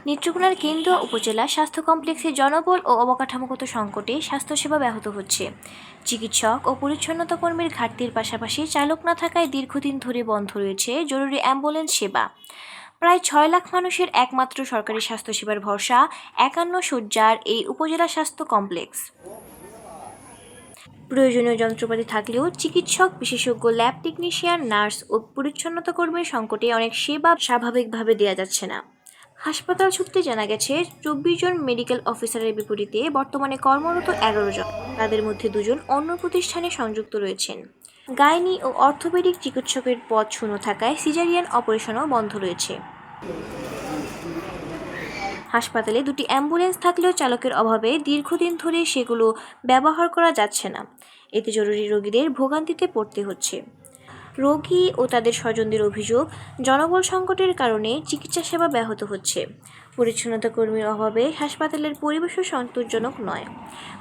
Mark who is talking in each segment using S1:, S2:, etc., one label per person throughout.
S1: নেত্রকোনার কেন্দ্র উপজেলা স্বাস্থ্য কমপ্লেক্সে জনবল ও অবকাঠামোগত সংকটে স্বাস্থ্যসেবা ব্যাহত হচ্ছে। চিকিৎসক ও পরিচ্ছন্নতা কর্মীর ঘাটতির পাশাপাশি চালক না থাকায় দীর্ঘদিন ধরে বন্ধ রয়েছে জরুরি অ্যাম্বুলেন্স সেবা। প্রায় ৬ লাখ মানুষের একমাত্র সরকারি স্বাস্থ্যসেবার ভরসা ৫১ শয্যার এই উপজেলা স্বাস্থ্য কমপ্লেক্স। প্রয়োজনীয় যন্ত্রপাতি থাকলেও চিকিৎসক, বিশেষজ্ঞ, ল্যাব টেকনিশিয়ান, নার্স ও পরিচ্ছন্নতা কর্মীর সংকটে অনেক সেবা স্বাভাবিকভাবে দেওয়া যাচ্ছে না। হাসপাতাল সূত্রে জানা গেছে, ২৪ জন মেডিকেল অফিসারের বিপরীতে বর্তমানে কর্মরত ১১ জন। তাদের মধ্যে ২ জন অন্য প্রতিষ্ঠানে সংযুক্ত রয়েছেন। গাইনি ও অর্থোপেডিক চিকিৎসকের পদ শূন্য থাকায় সিজারিয়ান অপারেশনও বন্ধ রয়েছে। হাসপাতালে ২টি অ্যাম্বুলেন্স থাকলেও চালকের অভাবে দীর্ঘদিন ধরে সেগুলো ব্যবহার করা যাচ্ছে না। এতে জরুরি রোগীদের ভোগান্তিতে পড়তে হচ্ছে। রোগী ও তাদের স্বজনদের অভিযোগ, জনবল সংকটের কারণে চিকিৎসা সেবা ব্যাহত হচ্ছে। পরিচ্ছন্নতা কর্মীর অভাবে হাসপাতালের পরিবেশও সন্তোষজনক নয়।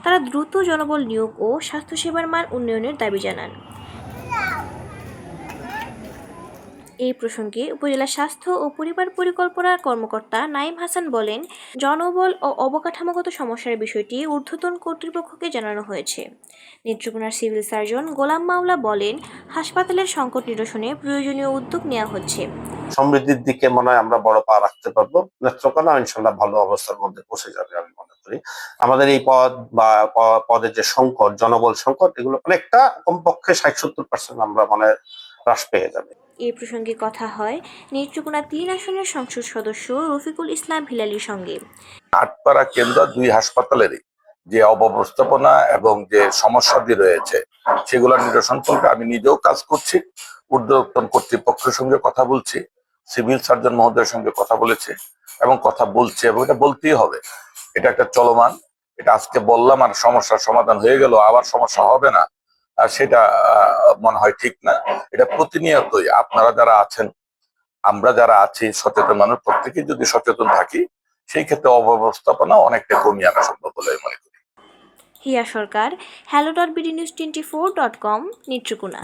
S1: তারা দ্রুত জনবল নিয়োগ ও স্বাস্থ্যসেবার মান উন্নয়নের দাবি জানান। এই প্রসঙ্গে উপজেলা স্বাস্থ্য ও পরিবার পরিকল্পনা কর্মকর্তা নাঈম হাসান বলেন, জনবল ও অবকাঠামোগত সমস্যার বিষয়টি ঊর্ধ্বতন কর্তৃপক্ষকে জানানো হয়েছে। নেত্রকোনার সিভিল সার্জন গোলাম মাওলা বলেন, হাসপাতালের সংকট নিরসনে প্রয়োজনীয় উদ্যোগ নেওয়া হচ্ছে।
S2: সমৃদ্ধির দিকে মনে হয় আমরা বড় পা রাখতে পারবো। নেত্রকোনা ইনশাল্লাহ ভালো অবস্থার মধ্যে পৌঁছে যাবে আমি মনে করি। আমাদের এই পদ বা পদের যে সংকট, জনবল সংকট, এগুলো অনেকটা কমপক্ষে ৬০-৭০% আমরা মানে হ্রাস পেয়ে যাবে।
S1: এই প্রসঙ্গে কথা হয় নেত্রকোনা ৩ আসনের সংসদ সদস্য রফিকুল ইসলাম হিলালির সঙ্গে।
S3: আটপাড়া কেন্দ্র ২ হাসপাতালেরই যে অব্যবস্থাপনা এবং যে সমস্যাদি রয়েছে সেগুলো নিরসন করতে আমি নিজেও কাজ করছি। ঊর্ধ্বতন কর্তৃপক্ষের সঙ্গে কথা বলছি, সিভিল সার্জন মহোদয়ের সঙ্গে কথা বলেছে এবং কথা বলছে, এবং এটা বলতেই হবে। এটা একটা চলমান, এটা আজকে বললাম আর সমস্যার সমাধান হয়ে গেল, আবার সমস্যা হবে না, আর সেটা মনে হয় ঠিক না। এটা প্রতিনিয়তই আপনারা যারা আছেন, আমরা যারা আছি, সচেতন মানুষ প্রত্যেকেই যদি সচেতন থাকি, সেই ক্ষেত্রে অব্যবস্থাপনা অনেকটা কমিয়ে আনা সম্ভব বলে মনে করি।
S1: হিয়া সরকার, hello.bdnews24.com, নেত্রকোনা।